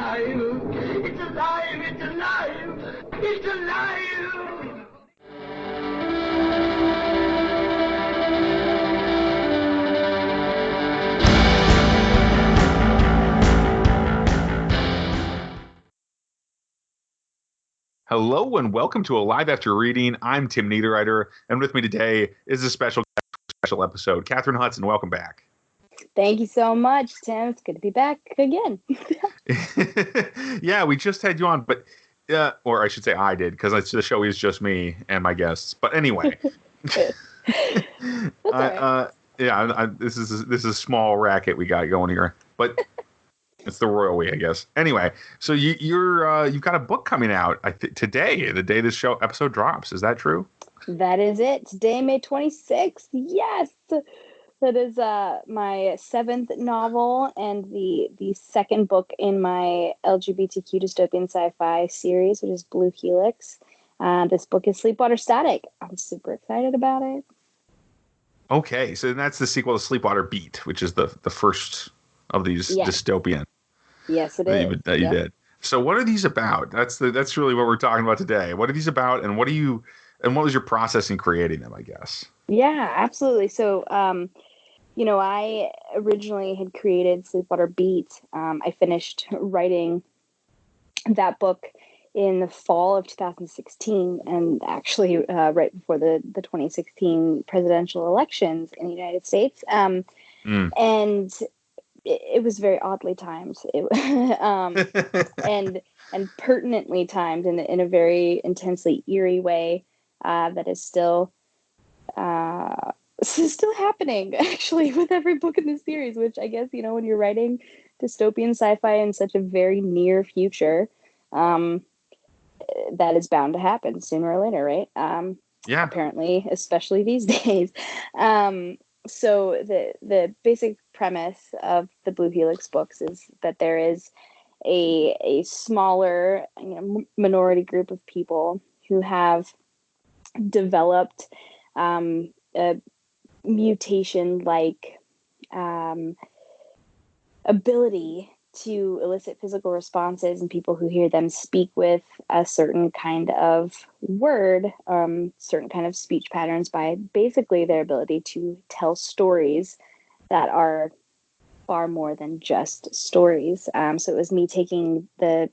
alive! It's alive! It's alive! It's alive! Hello and welcome to Alive After Reading. I'm Tim Niederreiter, and with me today is a special episode. Kathrin Hutson, welcome back. Thank you so much, Tim. It's good to be back again. Yeah, we just had you on, but or I should say I did, because the show is just me and my guests. But anyway, Right. this is a small racket we got going here, but it's the royal we, I guess. Anyway, so you've got a book coming out today, the day this episode drops. Is that true? That is it. Today, May 26th. Yes. That is my 7th novel and the second book in my LGBTQ dystopian sci-fi series, which is Blue Helix. This book is Sleepwater Static. I'm super excited about it. Okay, so that's the sequel to Sleepwater Beat, which is the first of these dystopian. Yes, it is. That you did. So what are these about? That's really what we're talking about today. What are these about, and what was your process in creating them, I guess? Yeah, absolutely. So, I originally had created Sleepwater Beat. I finished writing that book in the fall of 2016, and actually right before the 2016 presidential elections in the United States. And it was very oddly timed, and pertinently timed in a very intensely eerie way that is still happening, actually, with every book in this series, which I guess, when you're writing dystopian sci-fi in such a very near future, that is bound to happen sooner or later, right? Yeah. Apparently, especially these days. So the basic premise of the Blue Helix books is that there is a smaller, minority group of people who have developed a mutation-like ability to elicit physical responses in people who hear them speak with a certain kind of word, certain kind of speech patterns, by basically their ability to tell stories that are far more than just stories. So it was me taking the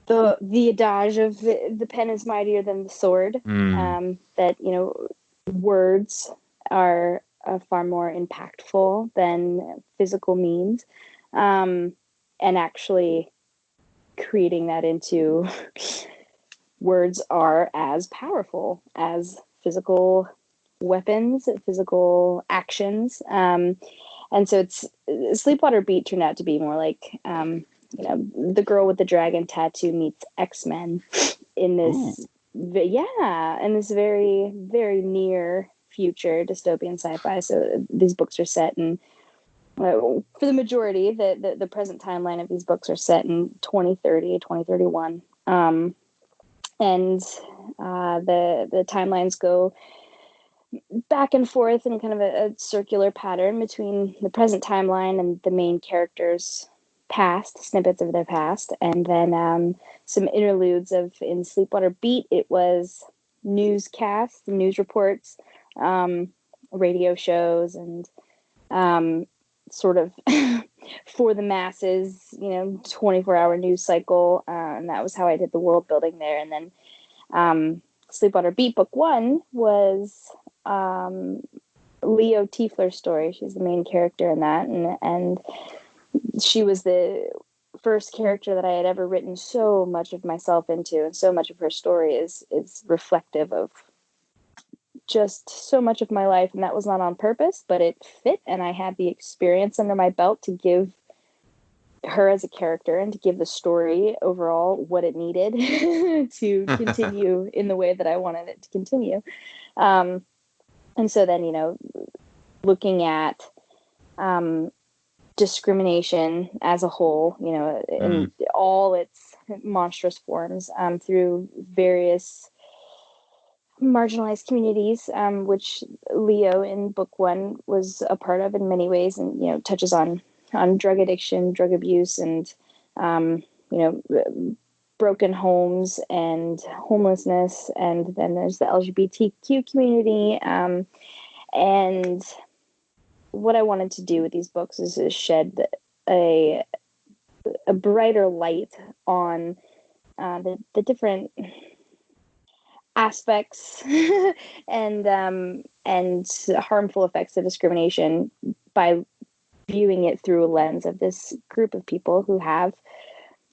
adage of the pen is mightier than the sword, that, words are far more impactful than physical means, and actually creating that into words are as powerful as physical weapons, physical actions. And so Sleepwater Beat turned out to be more like, the girl with the dragon tattoo meets X-Men in this, in this very, very near future dystopian sci-fi. So these books are set in, for the majority, the present timeline of these books are set in 2030, 2031. And the timelines go back and forth in kind of a circular pattern between the present timeline and the main characters' past, snippets of their past, and then some interludes in Sleepwater Beat. It was newscasts, news reports, radio shows, and sort of for the masses, 24-hour news cycle, and that was how I did the world building there. And then Sleepwater Beat book 1 was Leo Tiefler's story. She's the main character in that, and she was the first character that I had ever written so much of myself into, and so much of her story is reflective of just so much of my life, and that was not on purpose, but it fit, and I had the experience under my belt to give her as a character and to give the story overall what it needed to continue in the way that I wanted it to continue. And so then, looking at discrimination as a whole, in all its monstrous forms, through various marginalized communities, which Leo in book 1 was a part of in many ways, and touches on drug addiction, drug abuse, and you know, broken homes and homelessness, and then there's the LGBTQ community. And what I wanted to do with these books is shed a brighter light on the different aspects and harmful effects of discrimination by viewing it through a lens of this group of people who have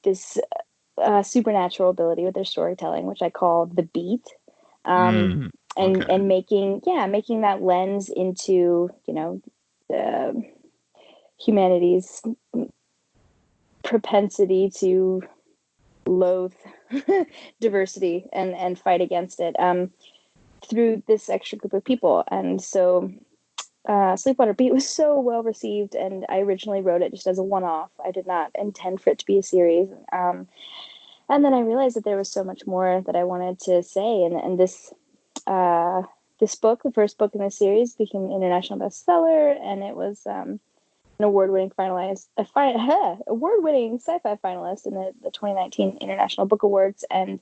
this supernatural ability with their storytelling, which I call the beat. And making that lens into, you know, humanity's propensity to loathe diversity and fight against it through this extra group of people. And so Sleepwater Beat was so well received, and I originally wrote it just as a one-off. I did not intend for it to be a series. And then I realized that there was so much more that I wanted to say, and this book, the first book in the series, became an international bestseller, and it was an award-winning award-winning sci-fi finalist in the 2019 International Book Awards, and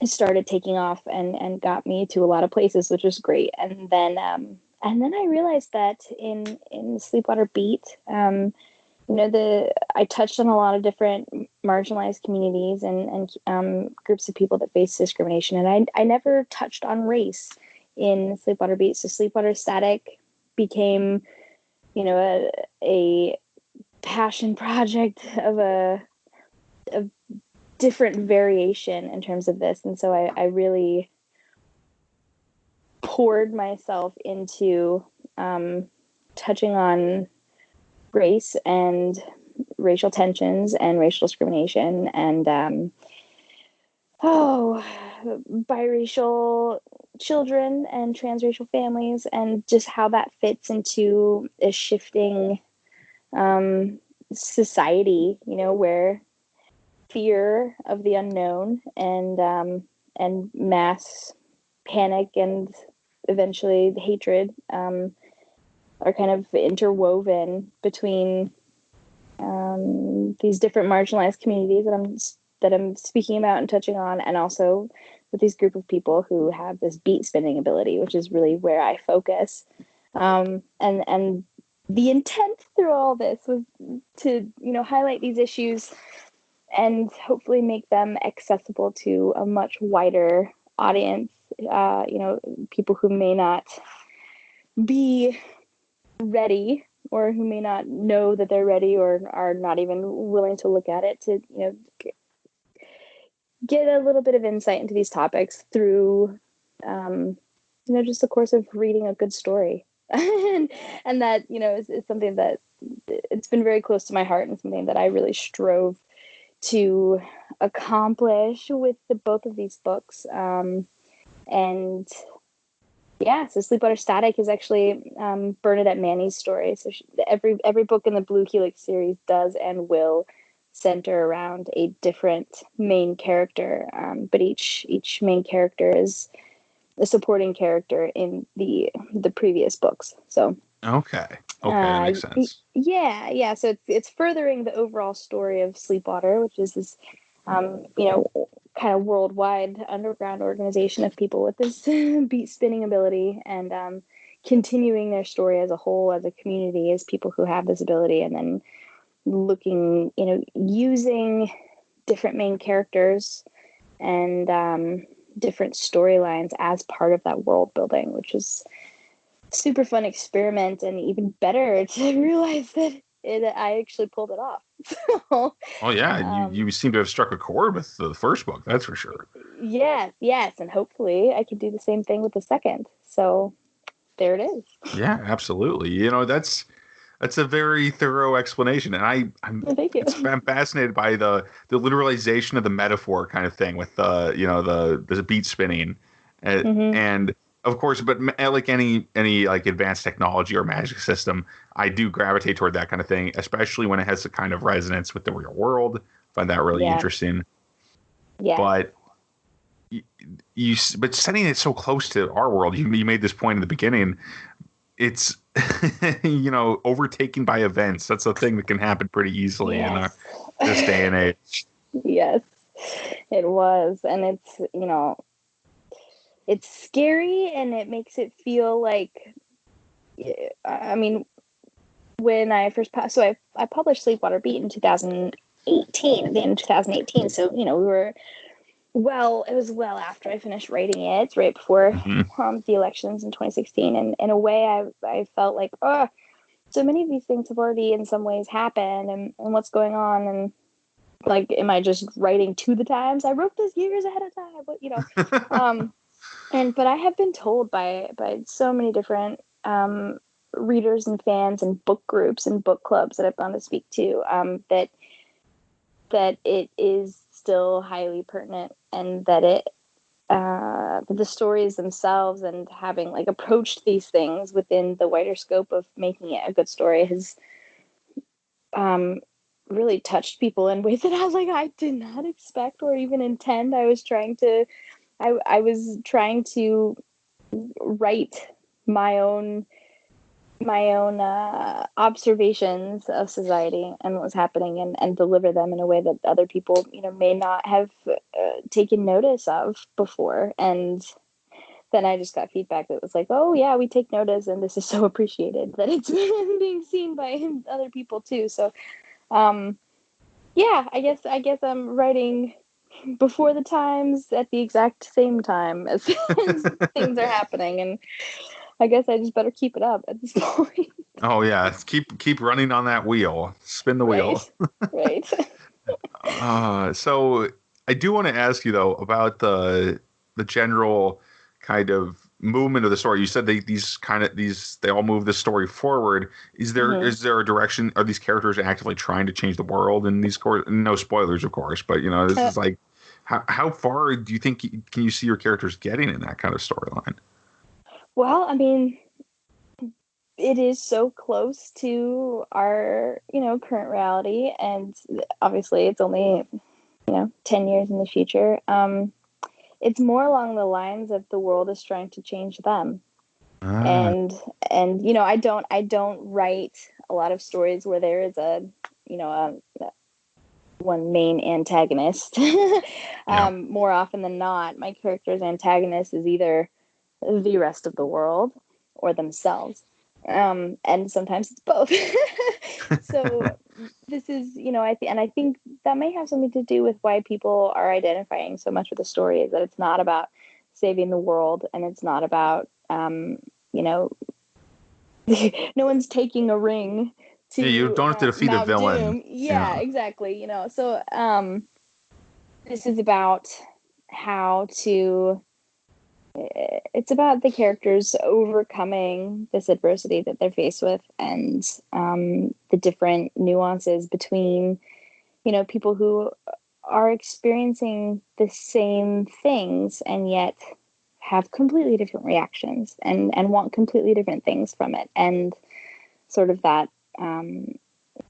it started taking off and got me to a lot of places, which was great. And then I realized that in Sleepwater Beat, you know, I touched on a lot of different marginalized communities and groups of people that face discrimination, and I never touched on race in Sleepwater Beat. So Sleepwater Static became, you know, a passion project of a different variation in terms of this. And so I really poured myself into touching on race and racial tensions and racial discrimination and biracial children and transracial families, and just how that fits into a shifting society, you know, where fear of the unknown and mass panic and eventually hatred are kind of interwoven between these different marginalized communities that I'm speaking about and touching on, and also with these group of people who have this beat spinning ability, which is really where I focus. And the intent through all this was to, you know, highlight these issues and hopefully make them accessible to a much wider audience. You know, people who may not be ready, or who may not know that they're ready, or are not even willing to look at it, to, you know, get a little bit of insight into these topics through, you know, just the course of reading a good story. and that, you know, is something that it's been very close to my heart, and something that I really strove to accomplish with both of these books. And yeah, so Sleepwater Static is actually Bernadette Manny's story. So every book in the Blue Helix series does and will center around a different main character, but each main character is a supporting character in the previous books. So okay, that makes sense. Yeah. So it's furthering the overall story of Sleepwater, which is this, you know, kind of worldwide underground organization of people with this beat spinning ability, and continuing their story as a whole, as a community, as people who have this ability, and then looking, you know, using different main characters and different storylines as part of that world building, which is super fun experiment, and even better to realize that I actually pulled it off. So, oh yeah, you seem to have struck a chord with the first book, that's for sure. Yes, and hopefully I can do the same thing with the second. So there it is. Yeah, absolutely. You know, that's a very thorough explanation, and Thank you. I'm fascinated by the literalization of the metaphor kind of thing with the, you know, the beat spinning, and of course, but like any like advanced technology or magic system, I do gravitate toward that kind of thing, especially when it has a kind of resonance with the real world. I find that really interesting. Yeah. But but setting it so close to our world, you made this point in the beginning. It's overtaken by events. That's a thing that can happen pretty easily in Yes. this day and age. Yes, it was. And it's, it's scary, and it makes it feel like, I mean, when I first so I published Sleepwater Beat in 2018, at the end of 2018. So, we were it was well after I finished writing it. It's right before the elections in 2016. And in a way, I felt like, so many of these things have already in some ways happened, and what's going on. And like, am I just writing to the times? I wrote this years ahead of time, but I have been told by so many different readers and fans and book groups and book clubs that I've gone to speak to, that it is still highly pertinent, and that the stories themselves and having like approached these things within the wider scope of making it a good story has really touched people in ways that I did not expect or even intend. I was trying to write my own observations of society and what was happening, and deliver them in a way that other people may not have taken notice of before. And then I just got feedback that was like, oh yeah, we take notice, and this is so appreciated that it's being seen by other people too. So yeah, I guess I'm writing before the times at the exact same time as things are happening, and I guess I just better keep it up at this point. Oh yeah, keep running on that wheel. Spin the wheel. Right. So I do want to ask you though about the general kind of movement of the story. You said they all move the story forward. Is there a direction? Are these characters actively trying to change the world in these no spoilers, of course, but this is like how far do you think can you see your characters getting in that kind of storyline? Well, I mean, it is so close to our, current reality, and obviously it's only, 10 years in the future. It's more along the lines of the world is trying to change them. And I don't write a lot of stories where there is a one main antagonist. More often than not, my character's antagonist is either the rest of the world or themselves. And sometimes it's both. So this is, I think that may have something to do with why people are identifying so much with the story, is that it's not about saving the world, and it's not about, no one's taking a ring to you don't have to defeat Mount a villain. Doom. Yeah, exactly. So this is about how to. It's about the characters overcoming this adversity that they're faced with, and the different nuances between, people who are experiencing the same things and yet have completely different reactions and want completely different things from it. And sort of that,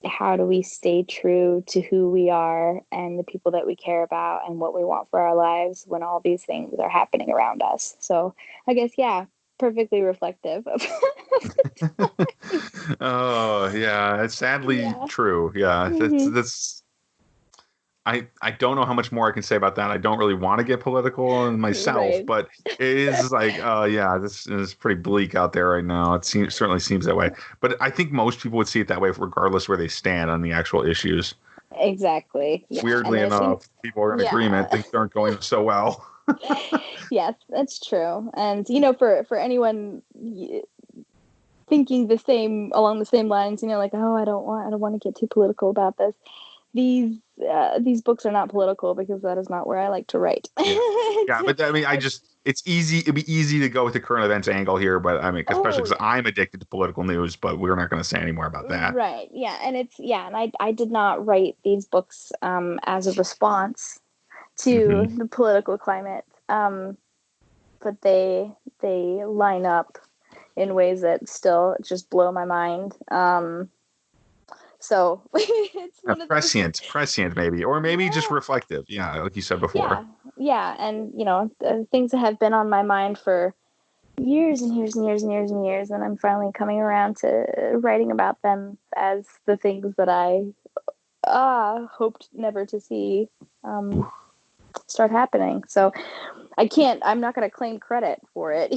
how do we stay true to who we are and the people that we care about and what we want for our lives when all these things are happening around us? So I guess, perfectly reflective of Oh yeah, it's sadly true. Yeah, that's I don't know how much more I can say about that. I don't really want to get political myself, but it is like, this is pretty bleak out there right now. It certainly seems that way. But I think most people would see it that way regardless where they stand on the actual issues. Exactly. Yeah. Weirdly enough, people are in agreement. Things aren't going so well. Yes, that's true. And, for anyone thinking along the same lines, like, oh, I don't want to get too political about this. These books are not political because that is not where I like to write. Yeah, but I mean, it's easy. It'd be easy to go with the current events angle here, but I mean, especially because I'm addicted to political news. But we're not going to say any more about that. Right? Yeah, and and I did not write these books as a response to the political climate, but they line up in ways that still just blow my mind. So it's one of prescient maybe, or maybe just reflective. Yeah, like you said before. Yeah, and things that have been on my mind for years and years and years and years and years, and I'm finally coming around to writing about them as the things that I hoped never to see start happening. So I'm not going to claim credit for it,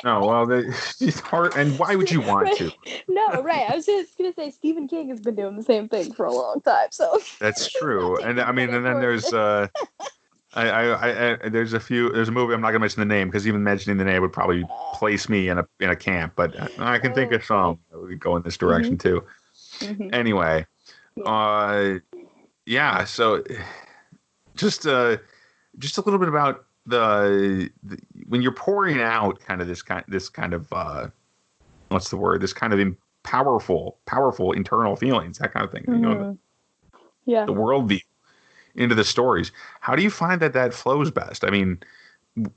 No, well, it's hard. And why would you want right. to? No, right. I was just going to say Stephen King has been doing the same thing for a long time. So That's true. And I mean, and then there's there's a movie, I'm not gonna mention the name because even mentioning the name would probably place me in a camp, but I can think of some that would go in this direction too. Anyway, yeah. So just a little bit about the when you're pouring out kind of this kind of what's the word? This kind of powerful internal feelings, that kind of thing. The worldview into the stories. How do you find that flows best? I mean,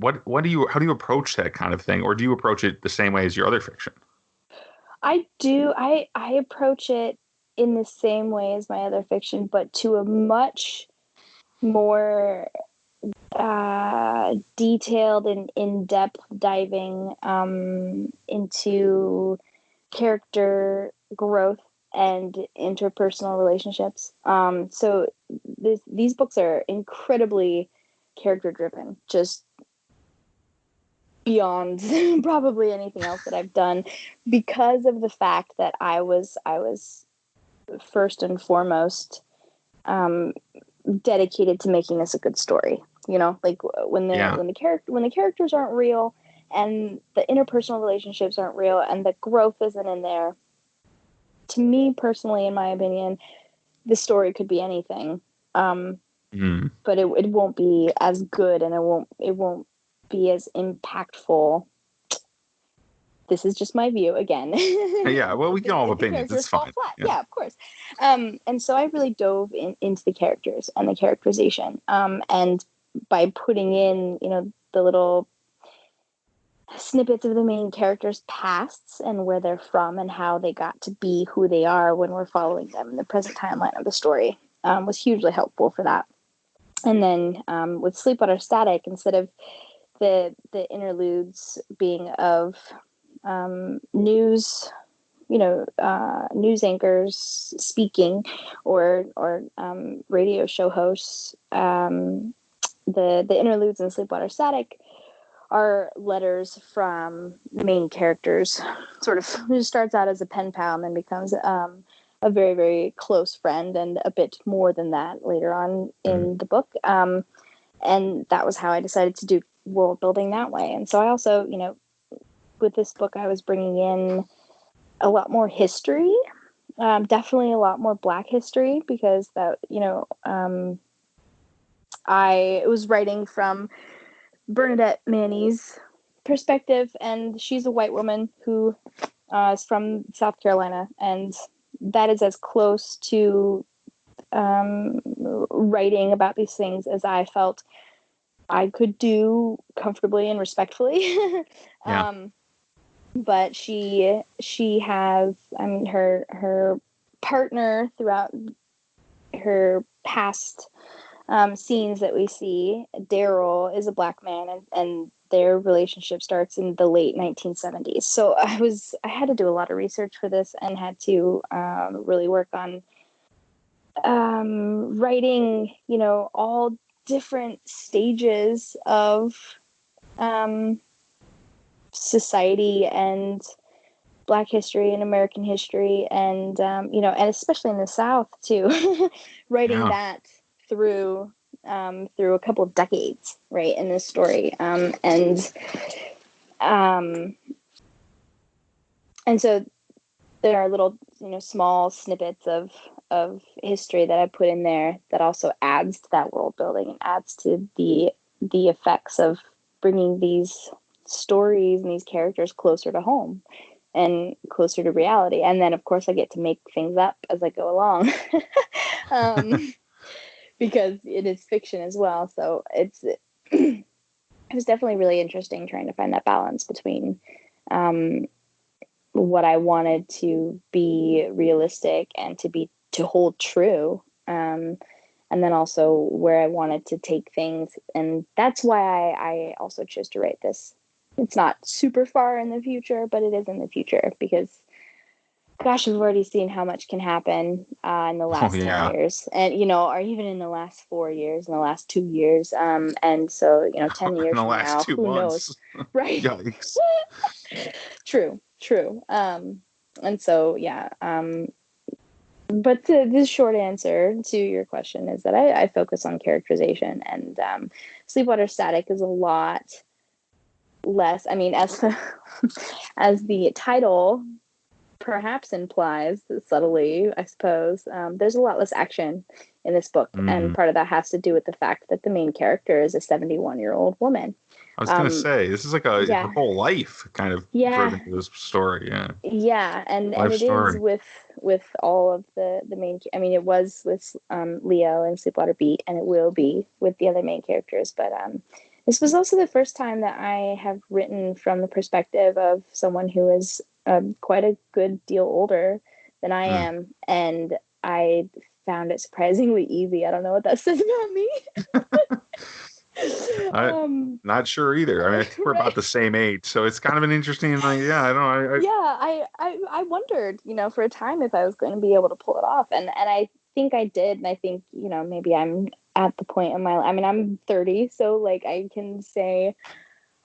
how do you approach that kind of thing, or do you approach it the same way as your other fiction? I do. I approach it in the same way as my other fiction, but to a much more detailed and in-depth diving into character growth and interpersonal relationships. So these books are incredibly character driven, just beyond probably anything else that I've done, because of the fact that I was first and foremost dedicated to making this a good story. Like when the characters aren't real and the interpersonal relationships aren't real and the growth isn't in there, to me personally, in my opinion, the story could be anything, but it won't be as good, and it won't be as impactful. This is just my view again. Yeah, well, we can all have opinions. It's fine. Yeah, of course. And so I really dove into the characters and the characterization. And by putting in, the little snippets of the main characters' pasts and where they're from and how they got to be who they are when we're following them in the present timeline of the story, was hugely helpful for that. And then with Sleepwater Static, instead of the interludes being of news anchors speaking or radio show hosts, the interludes in Sleepwater Static are letters from the main characters, sort of, who starts out as a pen pal and then becomes a very, very close friend, and a bit more than that later on in the book. And that was how I decided to do world building that way. And so I also, with this book, I was bringing in a lot more history, definitely a lot more Black history, because that, I was writing from Bernadette Manny's perspective, and she's a white woman who is from South Carolina, and that is as close to writing about these things as I felt I could do comfortably and respectfully. But she has, her partner throughout her past scenes that we see, Daryl, is a Black man, and their relationship starts in the late 1970s. So I had to do a lot of research for this, and had to really work on writing, all different stages of society and Black history and American history, and and especially in the South too, writing that through a couple of decades, right, in this story, and so there are little, small snippets of history that I put in there that also adds to that world building and adds to the effects of bringing these stories and these characters closer to home and closer to reality. And then, of course, I get to make things up as I go along, because it is fiction as well. So it was definitely really interesting trying to find that balance between what I wanted to be realistic and to hold true, and then also where I wanted to take things. And that's why I also chose to write this it's not super far in the future, but it is in the future because, gosh, we've already seen how much can happen in the last 10 years and, or even in the last 4 years, in the last 2 years. And so, 10 years in the from last now, 2 who months. knows? Right. Yikes. True. And so, yeah. But the short answer to your question is that I focus on characterization, and Sleepwater Static is a lot less. I mean, as as the title perhaps implies subtly, I suppose, there's a lot less action in this book. And part of that has to do with the fact that the main character is a 71-year-old woman. I was going to say, this is like her whole life kind of driven through this story. Yeah. And it is with all of the main, I mean, it was with Leo and Sleepwater Beat, and it will be with the other main characters. But this was also the first time that I have written from the perspective of someone who is quite a good deal older than I am, and I found it surprisingly easy. I don't know what that says about me. I'm not sure either. I mean, I think we're about the same age, so it's kind of an interesting, I don't know. I wondered, for a time if I was going to be able to pull it off, and I think I did, and I think, maybe I'm at the point in my life. I mean, I'm 30, so like I can say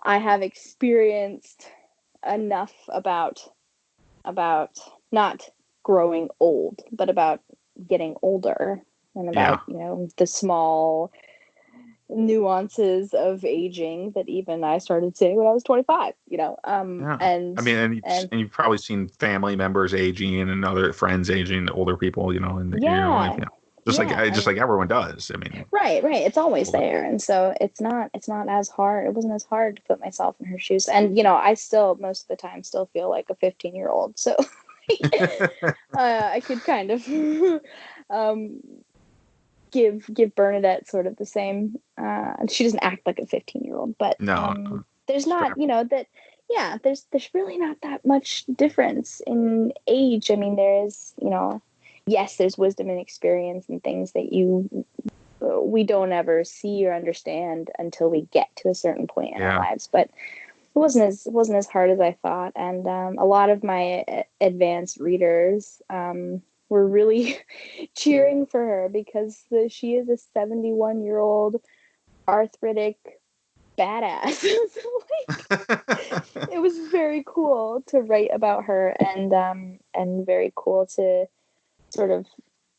I have experienced enough about not growing old, but about getting older, and about the small nuances of aging that even I started seeing when I was 25. And I mean, and you've probably seen family members aging and other friends aging, older people, in your life, just like everyone does. I mean, right. It's always there. And so it's not as hard. It wasn't as hard to put myself in her shoes. And, I still, most of the time, still feel like a 15-year-old. So I could kind of give Bernadette sort of the same. She doesn't act like a 15-year-old, but no, there's not, there's really not that much difference in age. I mean, there is, yes, there's wisdom and experience and things that we don't ever see or understand until we get to a certain point in our lives. But it wasn't as hard as I thought. And a lot of my advanced readers were really cheering for her because she is a 71-year-old arthritic badass. So, it was very cool to write about her, and very cool to sort of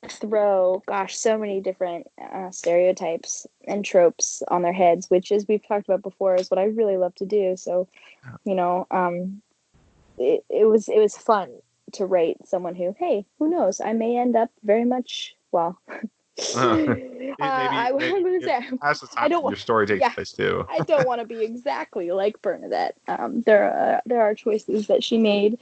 throw, so many different stereotypes and tropes on their heads, which, as we've talked about before, is what I really love to do. So, it was fun to write someone who, hey, who knows, I may end up very much, well, maybe I'm going to say, I don't want your story takes place too. I don't want to be exactly like Bernadette. There are choices that she made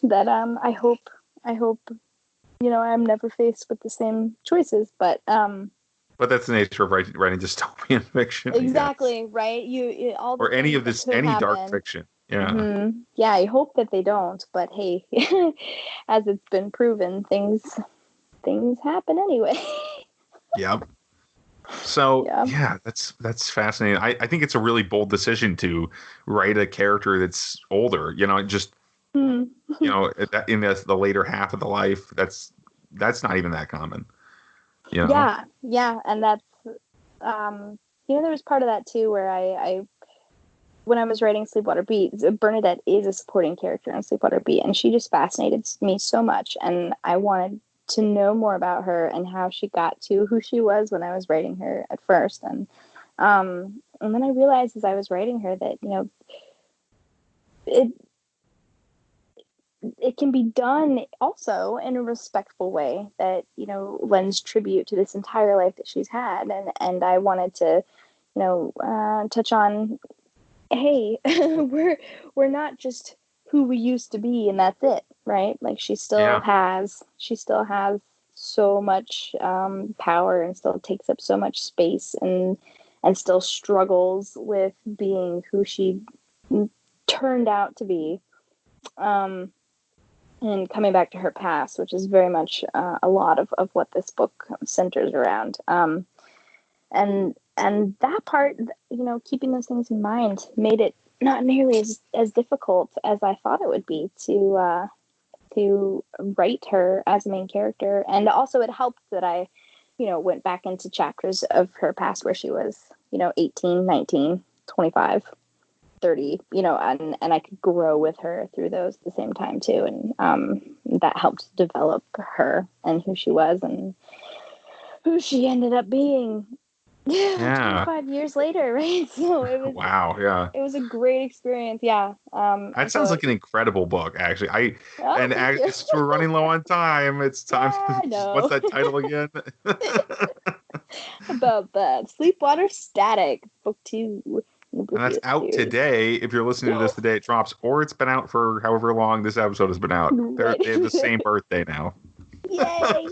that I hope I'm never faced with the same choices, but that's the nature of writing dystopian fiction. Exactly, right? You all the or any of this, any dark fiction. Yeah. Mm-hmm. Yeah, I hope that they don't, but hey, as it's been proven, things happen anyway. Yep. So that's fascinating. I think it's a really bold decision to write a character that's older. Just in the later half of the life. That's not even that common. Yeah, and that's there was part of that too where I when I was writing Sleepwater Beat, Bernadette is a supporting character in Sleepwater Beat, and she just fascinated me so much, and I wanted to know more about her and how she got to who she was when I was writing her at first. And then I realized as I was writing her that, it can be done also in a respectful way that, lends tribute to this entire life that she's had. And I wanted to, touch on, hey, we're not just who we used to be and that's it, right? Like she still has so much power and still takes up so much space and still struggles with being who she turned out to be, and coming back to her past, which is very much a lot of what this book centers around. And that part, keeping those things in mind made it not nearly as difficult as I thought it would be to write her as a main character. And also it helped that I, went back into chapters of her past where she was, 18, 19, 25, 30, and I could grow with her through those at the same time too. And that helped develop her and who she was and who she ended up being. Yeah. 25 years later, right? So Wow. Yeah. it was a great experience. Yeah. That sounds like an incredible book, actually. Thank you. Since we're running low on time, it's time. Yeah, I know. What's that title again? About that. Sleepwater Static, book 2. And that's out today. If you're listening to this the day it drops, or it's been out for however long this episode has been out. Right. They have the same birthday now. Yay!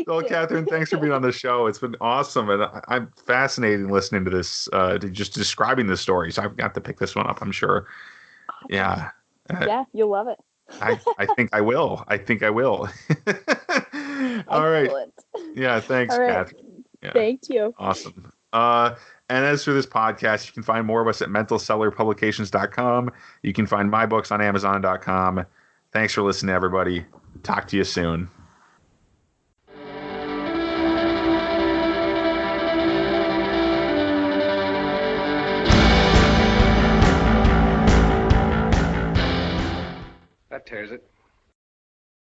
Well, Kathrin, thanks for being on the show. It's been awesome, and I'm fascinated listening to this, just describing this story. So I've got to pick this one up, I'm sure. Yeah. Yeah, you'll love it. I think I will. All right. Yeah, thanks, right. Kathrin. Yeah. Thank you. Awesome. And as for this podcast, you can find more of us at mentalcellarpublications.com. You can find my books on amazon.com. Thanks for listening, everybody. Talk to you soon. That tears it.